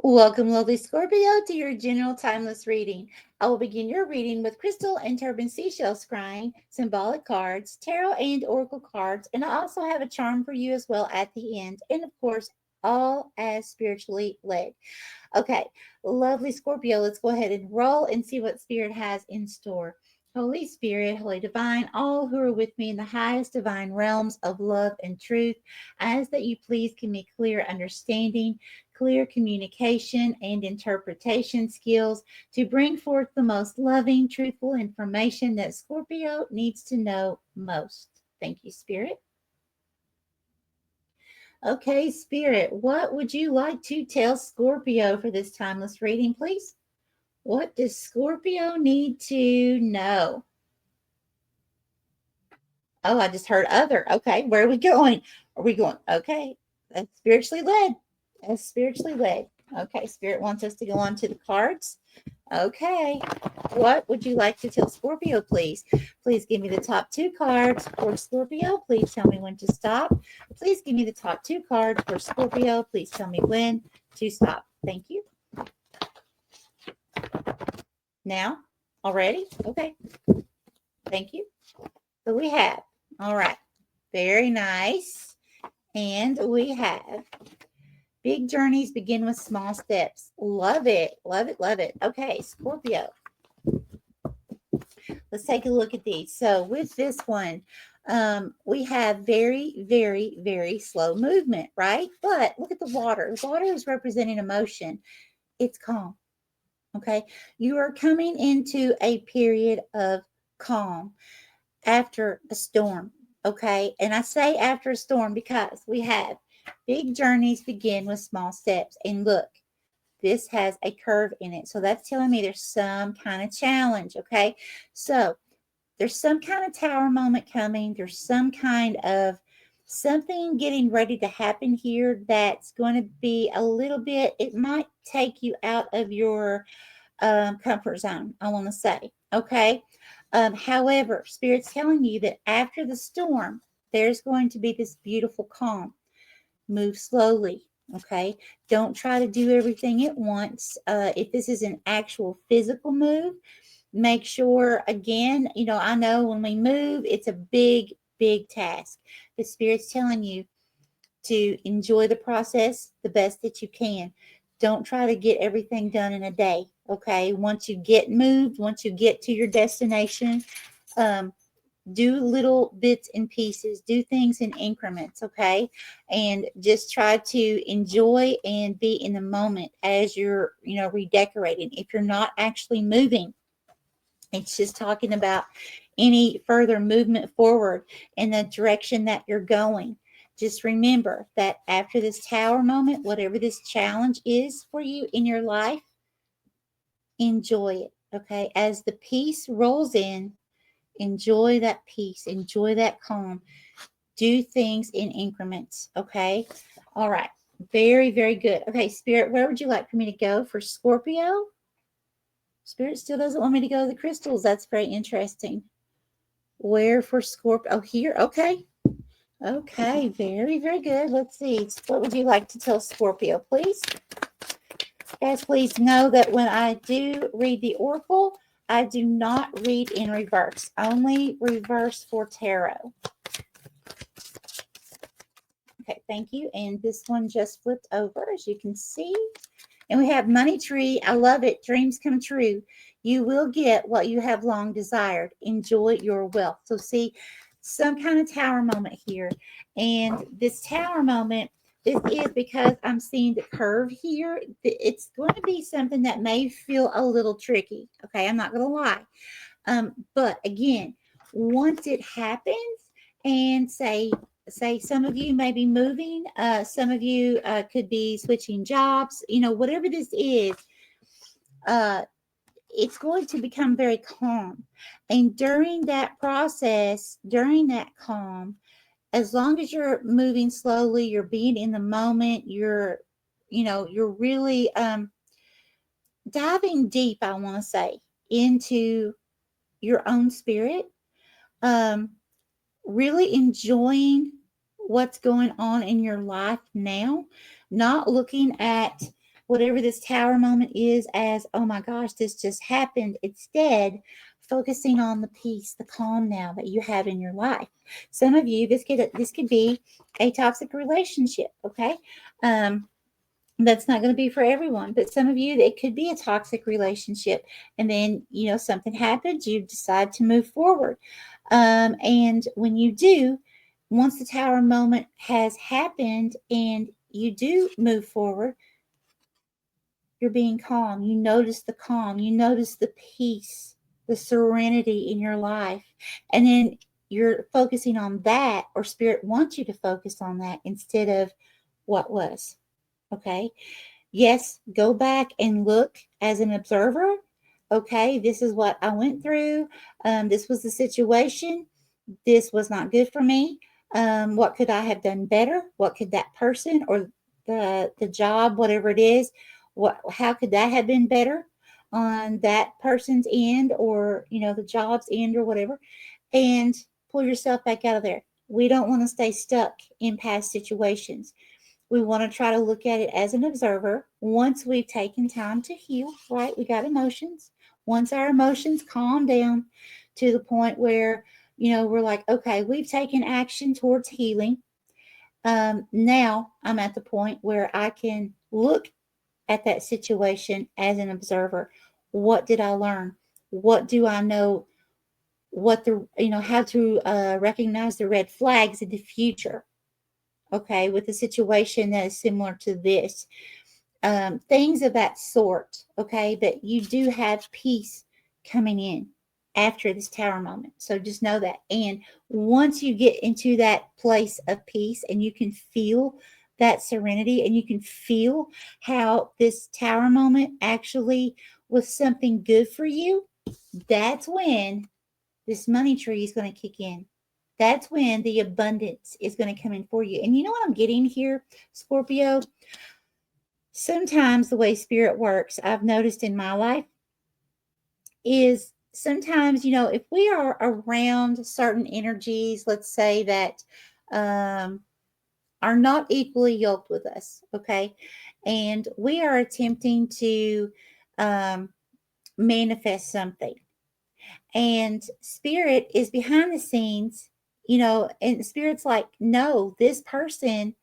Welcome, lovely Scorpio, to your general timeless reading. I will begin your reading with crystal and turban seashell scrying, symbolic cards, tarot and oracle cards, and I also have a charm for you as well at the end. And of course, all as spiritually led. Okay, lovely Scorpio, let's go ahead and roll and see what Spirit has in store. Holy Spirit, Holy Divine, all who are with me in the highest divine realms of love and truth, I ask that you please give me clear understanding, clear communication, and interpretation skills to bring forth the most loving, truthful information that Scorpio needs to know most. Thank you, Spirit. Okay, Spirit, what would you like to tell Scorpio for this timeless reading, please? What does Scorpio need to know? Oh, I just heard other. Okay, where are we going? Are we going? Okay, that's spiritually led. That's spiritually led. Okay, Spirit wants us to go on to the cards. Okay, what would you like to tell Scorpio, please? Please give me the top two cards for Scorpio. Please tell me when to stop. Please give me the top two cards for Scorpio. Please tell me when to stop. Thank you. Now, already? Okay, thank you. So we have, all right, very nice. And we have big journeys begin with small steps. Love it, love it, love it. Okay, Scorpio. Let's take a look at these. So with this one, we have very, very, very slow movement, right? But look at the water. Water is representing emotion. It's calm. Okay. You are coming into a period of calm after a storm. Okay. And I say after a storm because we have big journeys begin with small steps. And look, this has a curve in it. So that's telling me there's some kind of challenge. Okay. So there's some kind of tower moment coming. There's some kind of something getting ready to happen here that's going to be a little bit, it might take you out of your comfort zone, I want to say. Okay. However, Spirit's telling you that after the storm, there's going to be this beautiful calm. Move slowly. Okay. Don't try to do everything at once. If this is an actual physical move, make sure, again, I know when we move, it's a big, big task. The Spirit's telling you to enjoy the process the best that you can. Don't try to get everything done in a day. Okay. Once you get moved, once you get to your destination, um, do little bits and pieces, do things in increments. Okay. And just try to enjoy and be in the moment as you're, redecorating. If you're not actually moving, it's just talking about any further movement forward in the direction that you're going. Just remember that after this tower moment, whatever this challenge is for you in your life, enjoy it. Okay. As the peace rolls in, enjoy that peace, enjoy that calm. Do things in increments. Okay. All right. Very, very good. Okay, Spirit, where would you like for me to go for Scorpio? Spirit still doesn't want me to go to the crystals. That's very interesting. Where for Scorpio? Oh, here. Okay. Okay. Very, very good. Let's see. What would you like to tell Scorpio, please? Guys, please know that when I do read the oracle, I do not read in reverse, only reverse for tarot. Okay, thank you. And this one just flipped over, as you can see. And we have money tree. I love it. Dreams come true. You will get what you have long desired. Enjoy your wealth. So see, some kind of tower moment here. And this tower moment, this is because I'm seeing the curve here. It's going to be something that may feel a little tricky. Okay, I'm not going to lie. But again, once it happens, and say some of you may be moving, some of you could be switching jobs, whatever this is, uh, it's going to become very calm. And during that process, during that calm, as long as you're moving slowly, you're being in the moment, you're really diving deep, I want to say, into your own spirit, um, really enjoying what's going on in your life now, not looking at whatever this tower moment is as, oh my gosh, this just happened. Instead, focusing on the peace, the calm now that you have in your life. Some of you, this could be a toxic relationship, okay? That's not going to be for everyone, but some of you, it could be a toxic relationship. And then, something happens, you decide to move forward. And when you do, once the tower moment has happened and you do move forward, you're being calm. You notice the calm. You notice the peace, the serenity in your life. And then you're focusing on that, or spirit wants you to focus on that instead of what was. Okay. Yes, go back and look as an observer. Okay, this is what I went through. This was the situation. This was not good for me. What could I have done better? What could that person or the job, whatever it is, how could that have been better on that person's end, or the job's end, or whatever, and pull yourself back out of there. We don't want to stay stuck in past situations. We want to try to look at it as an observer. Once we've taken time to heal, right? We got emotions. Once our emotions calm down to the point where, we're like, okay, we've taken action towards healing. Now I'm at the point where I can look at that situation as an observer. What did I learn? What do I know? How to recognize the red flags in the future. Okay, with a situation that is similar to this. Things of that sort, okay, that you do have peace coming in after this tower moment. So just know that. And once you get into that place of peace and you can feel that serenity and you can feel how this tower moment actually was something good for you, that's when this money tree is going to kick in. That's when the abundance is going to come in for you. And you know what I'm getting here, Scorpio? Sometimes the way spirit works, I've noticed in my life, is sometimes, if we are around certain energies, let's say that are not equally yoked with us, okay? And we are attempting to manifest something. And spirit is behind the scenes, and spirit's like, no, this person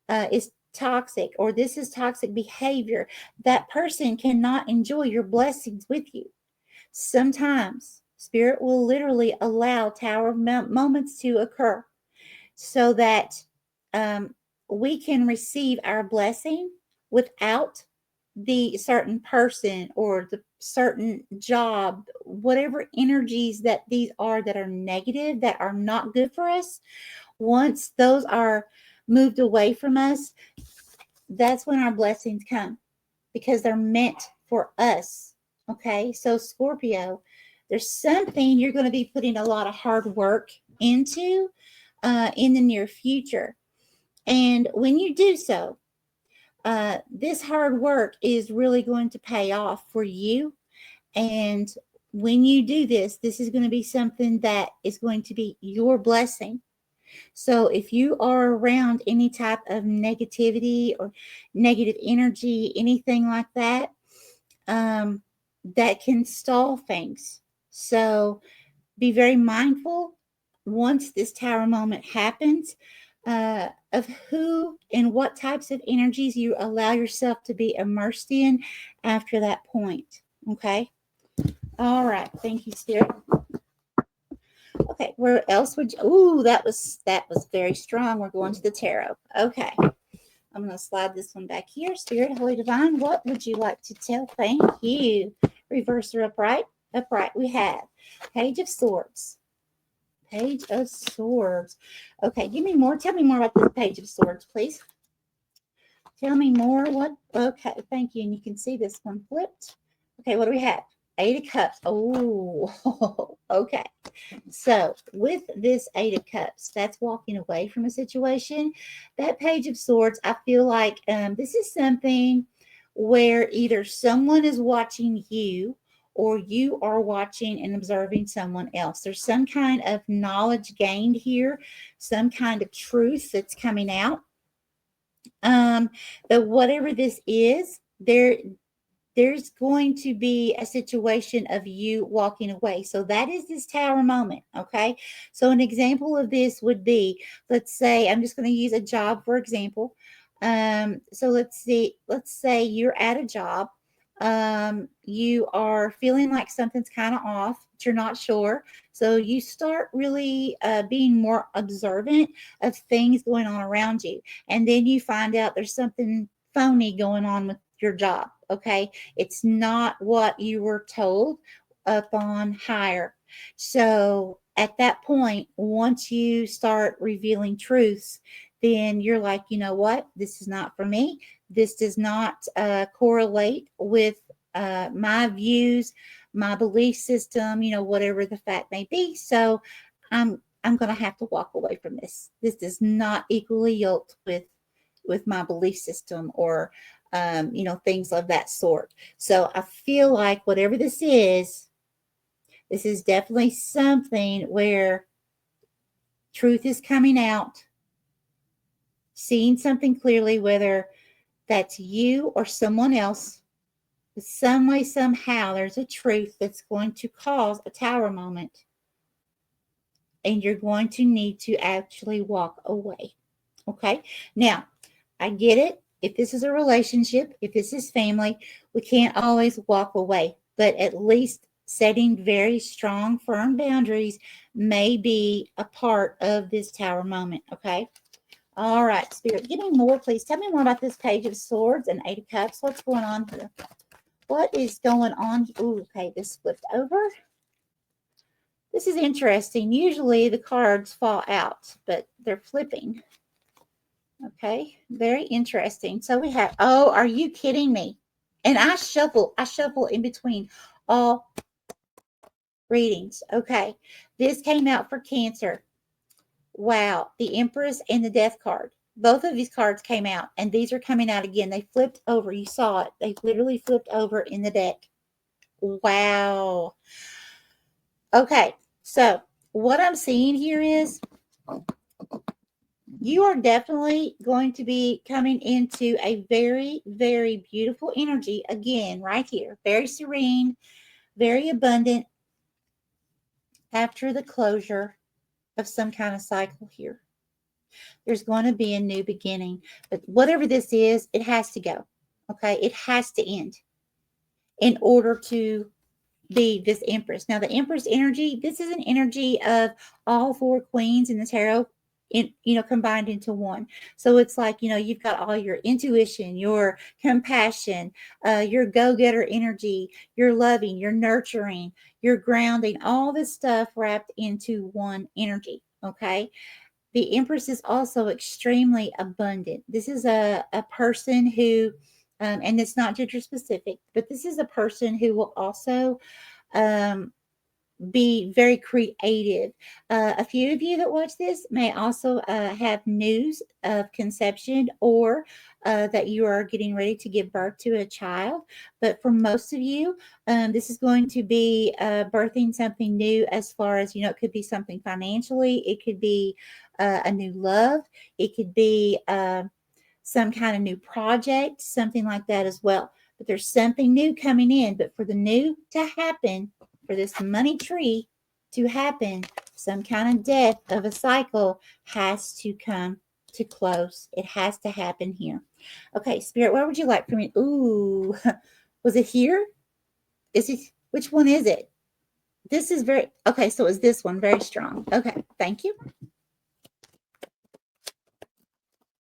is toxic, or this is toxic behavior. That person cannot enjoy your blessings with you. Sometimes spirit will literally allow tower moments to occur so that we can receive our blessing without the certain person or the certain job, whatever energies that these are that are negative, that are not good for us. Once those are moved away from us, that's when our blessings come, because they're meant for us. Okay, so Scorpio, there's something you're going to be putting a lot of hard work into in the near future. And when you do so, this hard work is really going to pay off for you. And when you do this, this is going to be something that is going to be your blessing. So if you are around any type of negativity or negative energy, anything like that, that can stall things. So be very mindful once this tower moment happens of who and what types of energies you allow yourself to be immersed in after that point. Okay. All right. Thank you, Spirit. Okay. Where else would you? Ooh, that was very strong. We're going to the tarot. Okay. I'm going to slide this one back here. Spirit, Holy Divine, what would you like to tell? Thank you. Reverse or upright. Upright. We have Page of Swords. Page of Swords. Okay, give me more. Tell me more about this Page of Swords, please. Tell me more. What? Okay, thank you. And you can see this one flipped. Okay, what do we have? Eight of Cups. Oh, okay. So with this Eight of Cups, that's walking away from a situation. That Page of Swords, I feel like this is something where either someone is watching you or you are watching and observing someone else. There's some kind of knowledge gained here, some kind of truth that's coming out. But whatever this is, there's going to be a situation of you walking away. So that is this tower moment. Okay. So an example of this would be, let's say, I'm just going to use a job for example. So let's say you're at a job. You are feeling like something's kind of off, but you're not sure. So you start really being more observant of things going on around you. And then you find out there's something phony going on with your job. Okay. It's not what you were told up on higher. So at that point, once you start revealing truths, then you're like, you know what? This is not for me. This does not correlate with my views, my belief system, whatever the fact may be. So I'm going to have to walk away from this. This does not equally yoke with my belief system or things of that sort. So I feel like whatever this is definitely something where truth is coming out, seeing something clearly, whether that's you or someone else. Some way, somehow, there's a truth that's going to cause a tower moment. And you're going to need to actually walk away. Okay? Now, I get it. If this is a relationship, if this is family, we can't always walk away. But at least setting very strong, firm boundaries may be a part of this tower moment. Okay? All right, Spirit, give me more, please. Tell me more about this Page of Swords and Eight of Cups. What's going on here? What is going on? Ooh, okay, this flipped over. This is interesting. Usually the cards fall out, but they're flipping. Okay, very interesting. So we have, oh, are you kidding me? And I shuffle in between all readings. Okay, this came out for Cancer. Wow, the Empress and the Death card. Both of these cards came out, and these are coming out again. They flipped over. You saw it. They literally flipped over in the deck. Wow. Okay, so what I'm seeing here is you are definitely going to be coming into a very, very beautiful energy again, right here. Very serene, very abundant after the closure of some kind of cycle here. There's going to be a new beginning, but whatever this is, it has to go. Okay, it has to end in order to be this Empress. Now, the Empress energy, this is an energy of all four queens in the tarot, combined into one. So it's like, you've got all your intuition, your compassion, your go-getter energy, your loving, your nurturing, your grounding, all this stuff wrapped into one energy. Okay. The Empress is also extremely abundant. This is a person who, and it's not gender specific, but this is a person who will also be very creative. A few of you that watch this may also have news of conception or that you are getting ready to give birth to a child. But for most of you, this is going to be birthing something new as far as, it could be something financially. It could be a new love. It could be some kind of new project, something like that as well. But there's something new coming in. But for the new to happen, for this money tree to happen, some kind of death of a cycle has to come to close. It has to happen here. Okay, Spirit, where would you like for me? Ooh, was it here? Is it, which one is it? This is very, okay, so is this one very strong? Okay, thank you.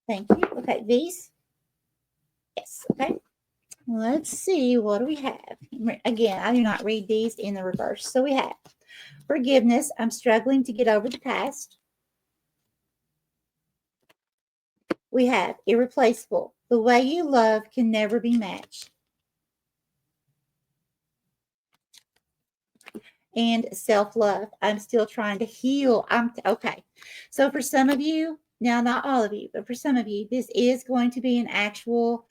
Thank you. Okay, these? Yes, okay. Let's see, what do we have? Again, I do not read these in the reverse. So we have forgiveness. I'm struggling to get over the past. We have irreplaceable. The way you love can never be matched. And self-love. I'm still trying to heal. Okay. So for some of you, now not all of you, but for some of you, this is going to be an actual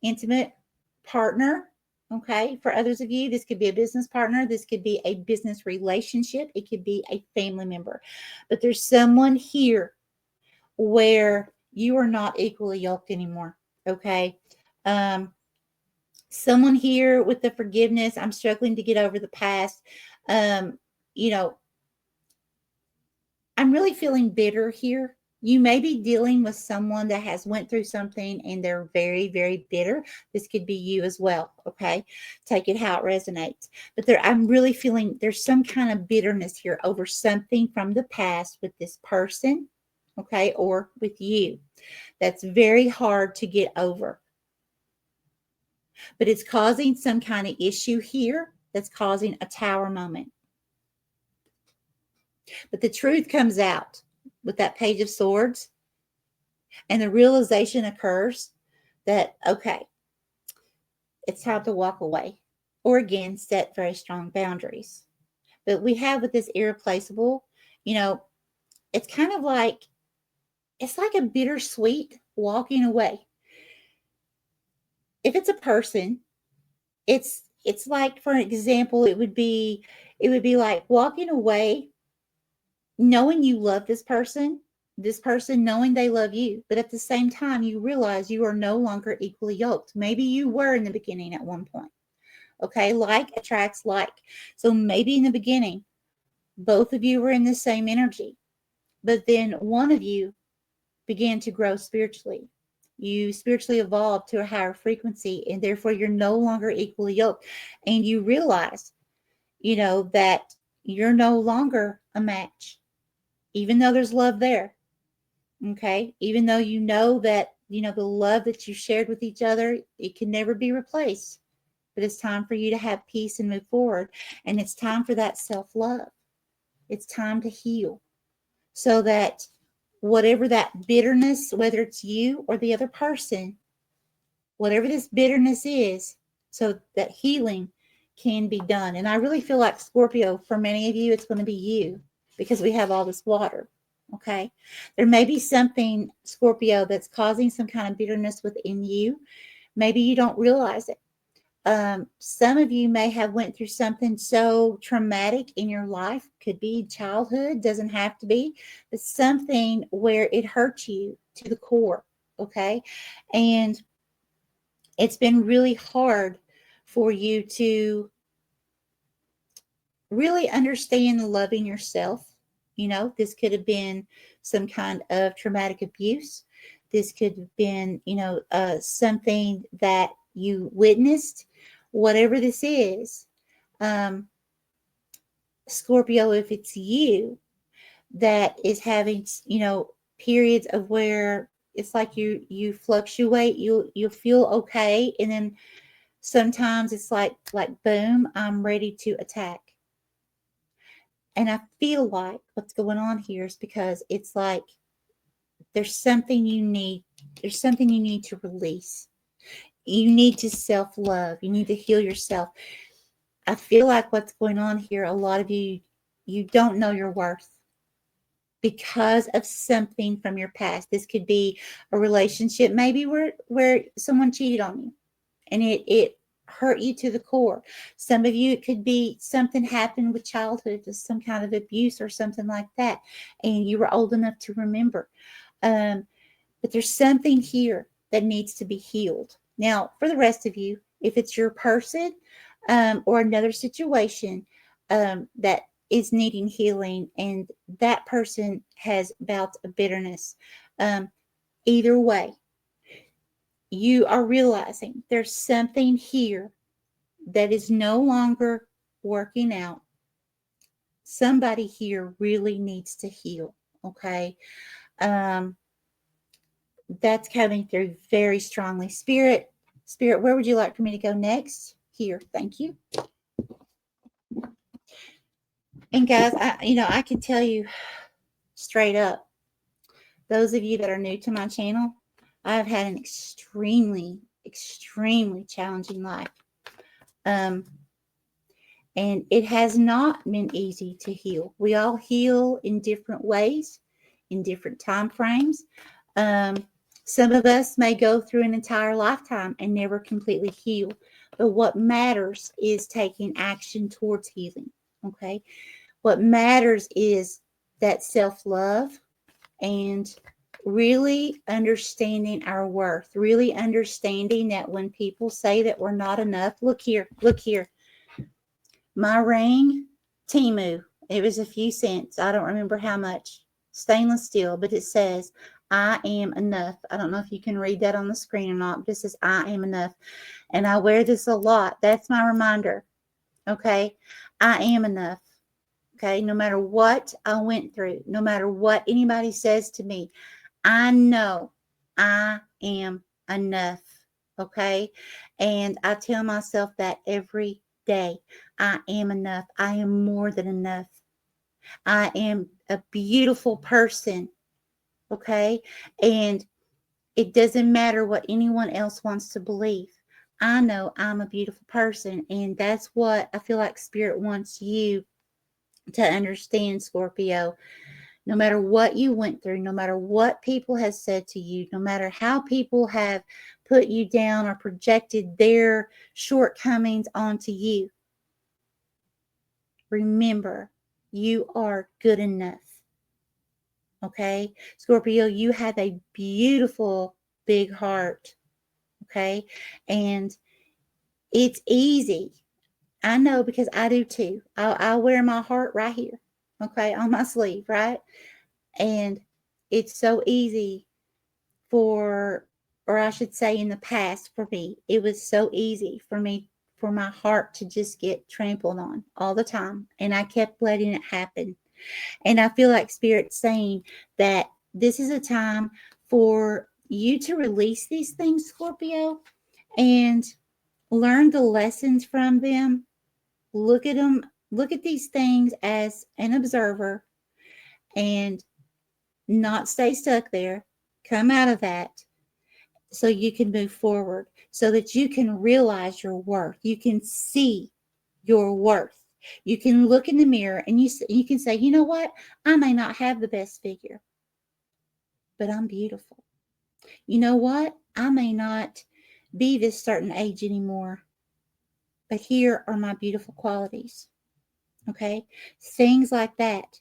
intimate partner. Okay. For others of you, this could be a business partner. This could be a business relationship. It could be a family member. But there's someone here where you are not equally yoked anymore. Okay. Someone here with the forgiveness, I'm struggling to get over the past. You know, I'm really feeling bitter here. You may be dealing with someone that has went through something and they're very, very bitter. This could be you as well. Okay. Take it how it resonates. But I'm really feeling there's some kind of bitterness here over something from the past with this person. Okay. Or with you. That's very hard to get over. But it's causing some kind of issue here that's causing a tower moment. But the truth comes out with that Page of Swords, and the realization occurs that, okay, it's time to walk away, or again, set very strong boundaries. But we have with this irreplaceable, it's kind of like, it's like a bittersweet walking away. If it's a person, it's like, for example, it would be like walking away knowing you love this person knowing they love you, but at the same time, you realize you are no longer equally yoked. Maybe you were in the beginning at one point. Okay. Like attracts like. So maybe in the beginning, both of you were in the same energy, but then one of you began to grow spiritually. You spiritually evolved to a higher frequency, and therefore you're no longer equally yoked. And you realize, that you're no longer a match, even though there's love there. Okay. Even though that, the love that you shared with each other, it can never be replaced. But it's time for you to have peace and move forward. And it's time for that self-love. It's time to heal so that whatever that bitterness, whether it's you or the other person, whatever this bitterness is, so that healing can be done. And I really feel like, Scorpio, for many of you, it's going to be you, because we have all this water. Okay. There may be something, Scorpio, that's causing some kind of bitterness within you. Maybe you don't realize it. Some of you may have went through something so traumatic in your life. Could be childhood, doesn't have to be, but something where it hurt you to the core. Okay. And it's been really hard for you to really understand loving yourself. This could have been some kind of traumatic abuse. This could have been, something that you witnessed. Whatever this is, Scorpio, if it's you that is having, periods of where it's like you fluctuate, you feel okay, and then sometimes it's like boom, I'm ready to attack. And I feel like what's going on here is because it's like there's something you need to release. You need to self-love. You need to heal yourself. I feel like what's going on here, a lot of you don't know your worth because of something from your past. This could be a relationship maybe where someone cheated on you and it hurt you to the core. Some of you, it could be something happened with childhood, just some kind of abuse or something like that, and you were old enough to remember. But there's something here that needs to be healed. Now, for the rest of you, if it's your person or another situation that is needing healing and that person has bouts of bitterness, either way, you are realizing there's something here that is no longer working out. Somebody here really needs to heal. Okay. That's coming through very strongly. Spirit, where would you like for me to go next? Here. Thank you. And guys, I can tell you straight up, those of you that are new to my channel, I've had an extremely, extremely challenging life. And it has not been easy to heal. We all heal in different ways, in different time frames. Some of us may go through an entire lifetime and never completely heal. But what matters is taking action towards healing. Okay. What matters is that self-love and really understanding our worth, really understanding that when people say that we're not enough, look here, look here. My ring, Temu, it was a few cents. I don't remember how much. Stainless steel, but it says, I am enough. I don't know if you can read that on the screen or not, but it says, I am enough. And I wear this a lot. That's my reminder. Okay. I am enough. Okay. No matter what I went through, no matter what anybody says to me, I know I am enough. Okay. And I tell myself that every day. I am enough. I am more than enough. I am a beautiful person. Okay. And it doesn't matter what anyone else wants to believe. I know I'm a beautiful person. And that's what I feel like Spirit wants you to understand, Scorpio. No matter what you went through, no matter what people have said to you, no matter how people have put you down or projected their shortcomings onto you, remember, you are good enough. Okay? Scorpio, you have a beautiful big heart. Okay? And it's easy. I know because I do too. I wear my heart right here. Okay? On my sleeve, right? And it's so easy for, or I should say in the past for me, it was so easy for me, for my heart to just get trampled on all the time. And I kept letting it happen. And I feel like Spirit's saying that this is a time for you to release these things, Scorpio, and learn the lessons from them. Look at them, look at these things as an observer and not stay stuck there. Come out of that so you can move forward, so that you can realize your worth. You can see your worth. You can look in the mirror and you can say, you know what? I may not have the best figure, but I'm beautiful. You know what? I may not be this certain age anymore, but here are my beautiful qualities. Okay? Things like that.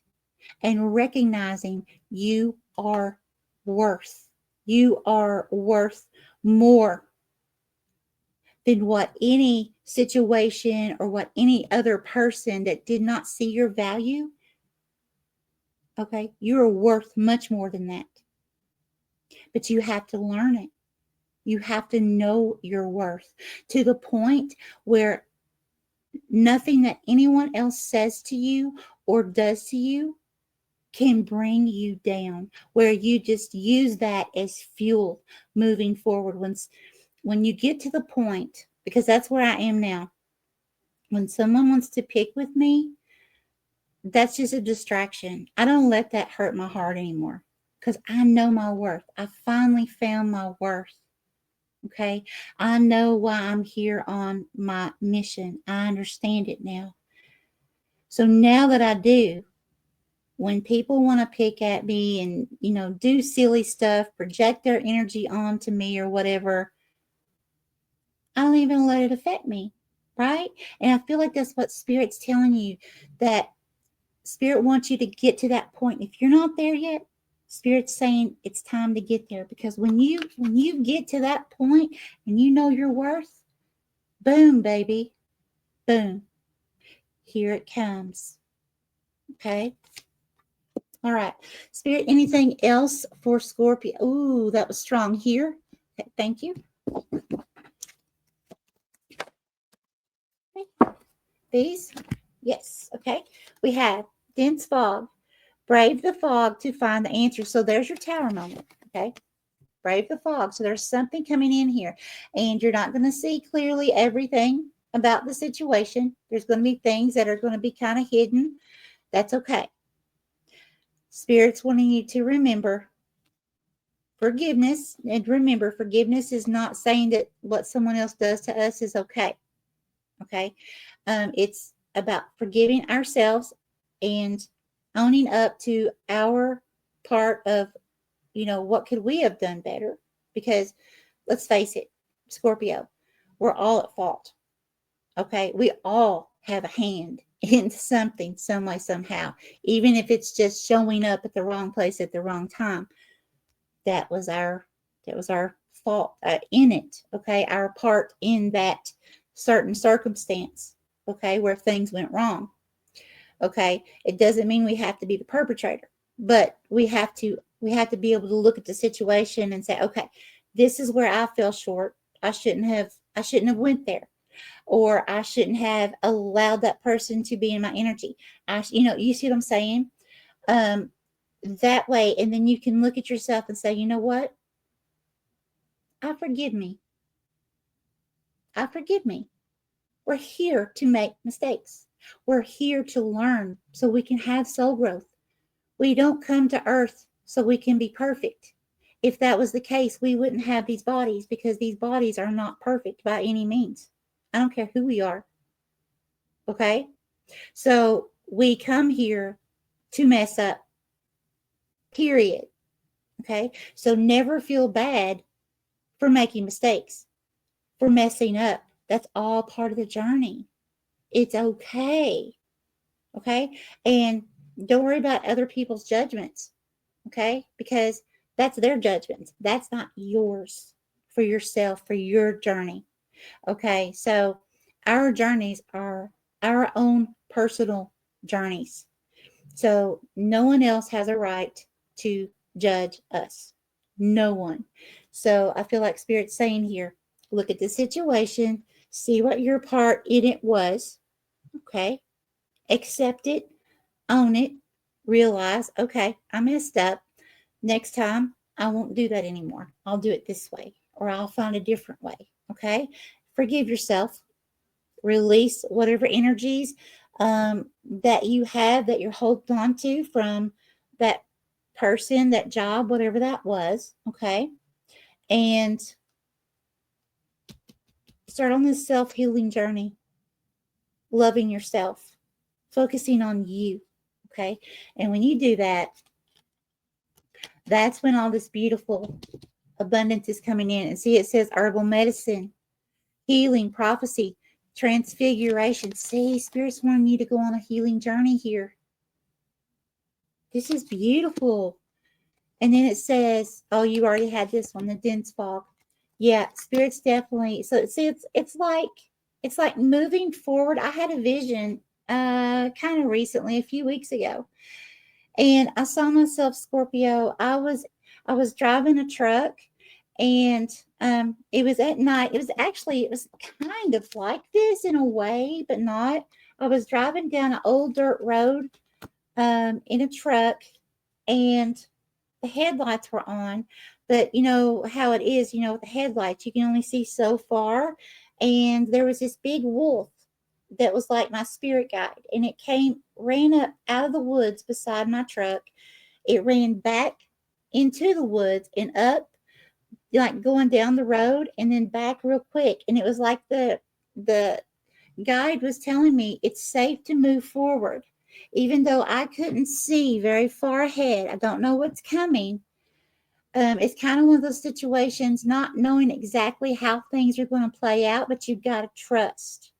And recognizing you are worth. You are worth more than what any situation or what any other person that did not see your value. Okay? You are worth much more than that. But you have to learn it. You have to know your worth to the point where nothing that anyone else says to you or does to you can bring you down, where you just use that as fuel moving forward. When you get to the point, because that's where I am now, when someone wants to pick with me, that's just a distraction. I don't let that hurt my heart anymore because I know my worth. I finally found my worth. Okay. I know why I'm here on my mission. I understand it now. So now that I do, when people want to pick at me and, do silly stuff, project their energy onto me or whatever, I don't even let it affect me. Right. And I feel like that's what Spirit's telling you, that Spirit wants you to get to that point. If you're not there yet, Spirit's saying it's time to get there, because when you get to that point and you know your worth, boom, baby, boom, here it comes. Okay. All right. Spirit, anything else for Scorpio? Ooh, that was strong here. Okay, thank you. Okay. These? Yes. Okay. We have dense fog. Brave the fog to find the answer. So there's your tower moment. Okay. Brave the fog. So there's something coming in here, and you're not going to see clearly everything about the situation. There's going to be things that are going to be kind of hidden. That's okay. Spirit's wanting you to remember forgiveness. And remember, forgiveness is not saying that what someone else does to us is okay. Okay. It's about forgiving ourselves and owning up to our part of, what could we have done better? Because let's face it, Scorpio, we're all at fault. Okay. We all have a hand in something, some way, somehow, even if it's just showing up at the wrong place at the wrong time. That was our fault in it. Okay, our part in that certain circumstance. Okay, where things went wrong. Okay, it doesn't mean we have to be the perpetrator, but we have to be able to look at the situation and say, okay, this is where I fell short. I shouldn't have went there, or I shouldn't have allowed that person to be in my energy. You see what I'm saying? Um, that way, and then you can look at yourself and say, you know what? I forgive me. I forgive me. We're here to make mistakes. We're here to learn so we can have soul growth. We don't come to earth so we can be perfect. If that was the case, we wouldn't have these bodies, because these bodies are not perfect by any means. I don't care who we are. Okay? So we come here to mess up, period. Okay? So never feel bad for making mistakes, for messing up. That's all part of the journey. It's okay. Okay? And don't worry about other people's judgments. Okay? Because that's their judgments. That's not yours, for yourself, for your journey. Okay? So our journeys are our own personal journeys. So no one else has a right to judge us. No one. So I feel like Spirit's saying here, look at the situation, see what your part in it was. Okay? Accept it, own it, realize, okay, I messed up. Next time, I won't do that anymore. I'll do it this way, or I'll find a different way. Okay? Forgive yourself. Release whatever energies that you have, that you're holding on to from that person, that job, whatever that was. Okay? And start on this self-healing journey, loving yourself, focusing on you. Okay? And when you do that, that's when all this beautiful abundance is coming in. And see, it says herbal medicine, healing, prophecy, transfiguration. See, Spirit's wanting you to go on a healing journey here. This is beautiful. And then it says, oh, you already had this one, the dense fog. Yeah, Spirit's definitely. So see, it's like moving forward. I had a vision kind of recently, a few weeks ago. And I saw myself, Scorpio. I was driving a truck, and it was at night. It was kind of like this in a way, but not. I was driving down an old dirt road in a truck, and the headlights were on. But you know how it is, with the headlights, you can only see so far. And there was this big wolf that was like my spirit guide, and it ran up out of the woods beside my truck. It ran back into the woods and up, like going down the road, and then back real quick. And it was like the guide was telling me it's safe to move forward, even though I couldn't see very far ahead. I don't know what's coming. It's kind of one of those situations, not knowing exactly how things are going to play out, but you've got to trust.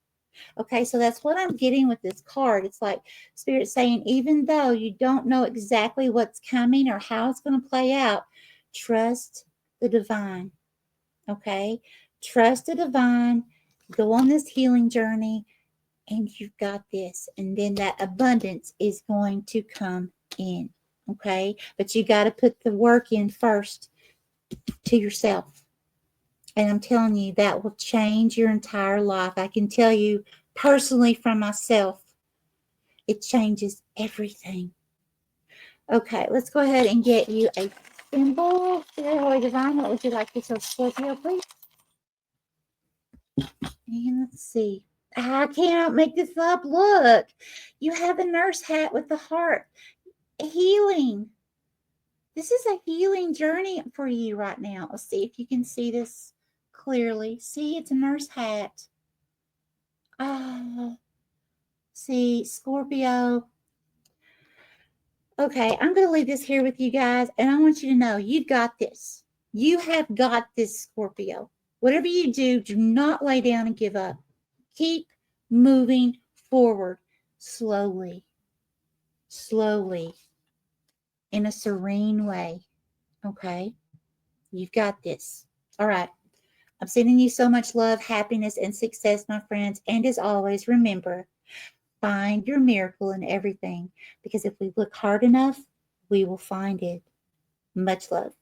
Okay, so that's what I'm getting with this card. It's like Spirit saying, even though you don't know exactly what's coming or how it's going to play out, trust the divine. Okay, trust the divine. Go on this healing journey, and you've got this. And then that abundance is going to come in. Okay, but you got to put the work in first to yourself. And I'm telling you, that will change your entire life. I can tell you personally from myself, it changes everything. Okay, let's go ahead and get you a symbol. Holy Divine, what would you like to tell Scorpio, please? And let's see. I can't make this up. Look, you have the nurse hat with the heart. Healing. This is a healing journey for you right now. Let's see if you can see this clearly. See, it's a nurse hat. See, Scorpio. Okay, I'm going to leave this here with you guys, and I want you to know you've got this. You have got this, Scorpio. Whatever you do, do not lay down and give up. Keep moving forward slowly, slowly, in a serene way. Okay? You've got this. All right. I'm sending you so much love, happiness, and success, my friends. And as always, remember, find your miracle in everything, because if we look hard enough, we will find it. Much love.